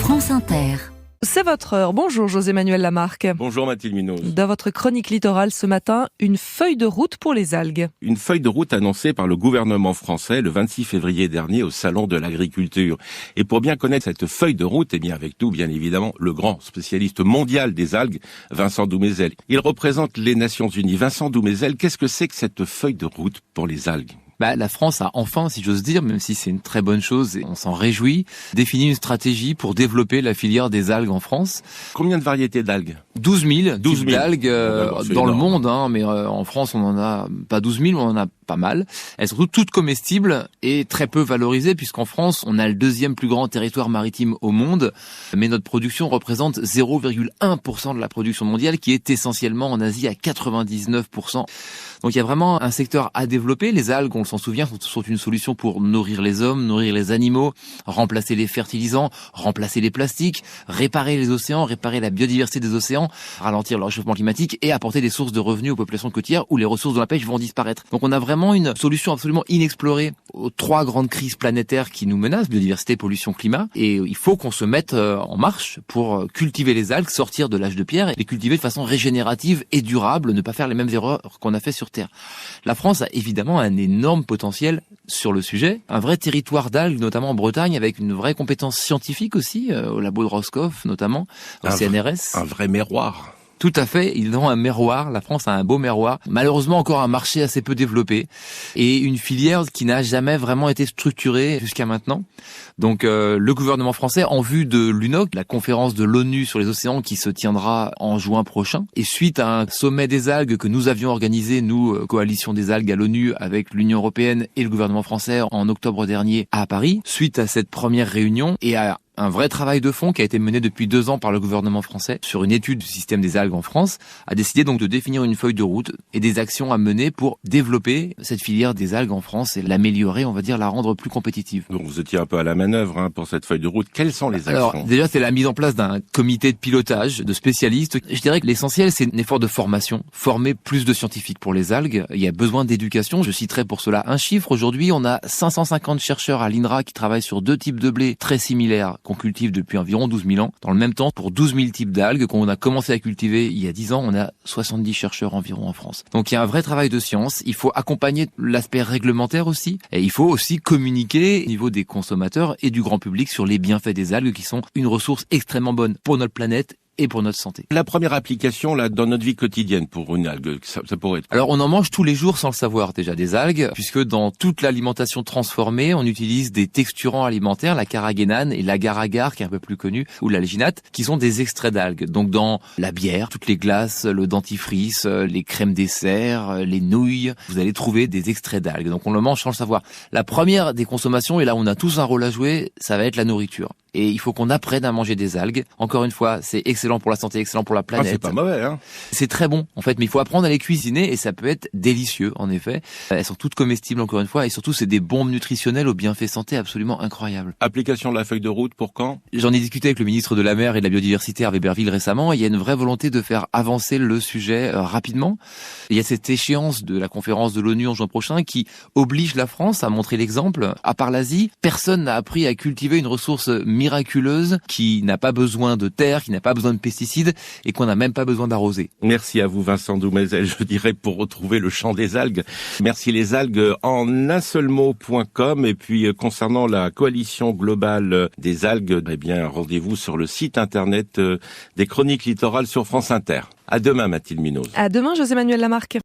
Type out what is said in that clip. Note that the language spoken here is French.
France Inter. C'est votre heure. Bonjour José-Manuel Lamarque. Bonjour Mathilde Munoz. Dans votre chronique littorale ce matin, une feuille de route pour les algues. Une feuille de route annoncée par le gouvernement français le 26 février dernier au Salon de l'Agriculture. Et pour bien connaître cette feuille de route, avec nous, bien évidemment, le grand spécialiste mondial des algues, Vincent Doumézel. Il représente les Nations Unies. Vincent Doumézel, qu'est-ce que c'est que cette feuille de route pour les algues ? La France a enfin, si j'ose dire, même si c'est une très bonne chose et on s'en réjouit, défini une stratégie pour développer la filière des algues en France. Combien de variétés d'algues ? 12 000 types d'algues dans le monde, mais en France on en a pas 12 000, on en a pas mal. Elles sont toutes comestibles et très peu valorisées puisqu'en France on a le deuxième plus grand territoire maritime au monde, mais notre production représente 0,1% de la production mondiale qui est essentiellement en Asie à 99%. Donc il y a vraiment un secteur à développer. Les algues, on s'en souvient, sont une solution pour nourrir les hommes, nourrir les animaux, remplacer les fertilisants, remplacer les plastiques, réparer les océans, réparer la biodiversité des océans, ralentir le réchauffement climatique et apporter des sources de revenus aux populations côtières où les ressources de la pêche vont disparaître. Donc on a vraiment une solution absolument inexplorée aux trois grandes crises planétaires qui nous menacent, biodiversité, pollution, climat. Et il faut qu'on se mette en marche pour cultiver les algues, sortir de l'âge de pierre et les cultiver de façon régénérative et durable, ne pas faire les mêmes erreurs qu'on a fait sur Terre. La France a évidemment un énorme potentiel sur le sujet, un vrai territoire d'algues, notamment en Bretagne, avec une vraie compétence scientifique aussi, au labo de Roscoff notamment, au CNRS. Un vrai miroir. Tout à fait, ils ont un miroir, la France a un beau miroir, malheureusement encore un marché assez peu développé et une filière qui n'a jamais vraiment été structurée jusqu'à maintenant. Donc le gouvernement français, en vue de l'UNOC, la conférence de l'ONU sur les océans qui se tiendra en juin prochain, et suite à un sommet des algues que nous avions organisé, nous, coalition des algues à l'ONU avec l'Union européenne et le gouvernement français en octobre dernier à Paris, suite à cette première réunion et à un vrai travail de fond qui a été mené depuis 2 ans par le gouvernement français sur une étude du système des algues en France, a décidé donc de définir une feuille de route et des actions à mener pour développer cette filière des algues en France et l'améliorer, on va dire, la rendre plus compétitive. Donc vous étiez un peu à la manœuvre pour cette feuille de route. Quelles sont les actions ? Alors déjà, c'est la mise en place d'un comité de pilotage de spécialistes. Je dirais que l'essentiel, c'est un effort de formation, former plus de scientifiques pour les algues. Il y a besoin d'éducation. Je citerai pour cela un chiffre. Aujourd'hui, on a 550 chercheurs à l'INRA qui travaillent sur 2 types de blé très similaires qu'on cultive depuis environ 12 000 ans. Dans le même temps, pour 12 000 types d'algues qu'on a commencé à cultiver il y a 10 ans, on a 70 chercheurs environ en France. Donc il y a un vrai travail de science. Il faut accompagner l'aspect réglementaire aussi. Et il faut aussi communiquer au niveau des consommateurs et du grand public sur les bienfaits des algues qui sont une ressource extrêmement bonne pour notre planète et pour notre santé. La première application dans notre vie quotidienne pour une algue, ça pourrait être... Alors on en mange tous les jours sans le savoir déjà des algues, puisque dans toute l'alimentation transformée, on utilise des texturants alimentaires, la carragénane et l'agar-agar qui est un peu plus connu, ou l'alginate, qui sont des extraits d'algues. Donc dans la bière, toutes les glaces, le dentifrice, les crèmes dessert, les nouilles, vous allez trouver des extraits d'algues. Donc on le mange sans le savoir. La première des consommations, et là on a tous un rôle à jouer, ça va être la nourriture. Et il faut qu'on apprenne à manger des algues. Encore une fois, c'est excellent pour la santé, excellent pour la planète. C'est pas mauvais, C'est très bon, en fait, mais il faut apprendre à les cuisiner et ça peut être délicieux, en effet. Elles sont toutes comestibles, encore une fois, et surtout, c'est des bombes nutritionnelles aux bienfaits santé absolument incroyables. Application de la feuille de route pour quand ? J'en ai discuté avec le ministre de la Mer et de la Biodiversité, Hervé Berville, récemment. Il y a une vraie volonté de faire avancer le sujet rapidement. Il y a cette échéance de la conférence de l'ONU en juin prochain qui oblige la France à montrer l'exemple. À part l'Asie, personne n'a appris à cultiver une ressource miraculeuse qui n'a pas besoin de terre, qui n'a pas besoin de pesticides et qu'on n'a même pas besoin d'arroser. Merci à vous Vincent Doumézel, je dirais, pour retrouver le champ des algues. Merci les algues en un seul mot.com et puis concernant la coalition globale des algues, rendez-vous sur le site internet des Chroniques Littorales sur France Inter. À demain Mathilde Munoz. À demain José-Manuel Lamarque.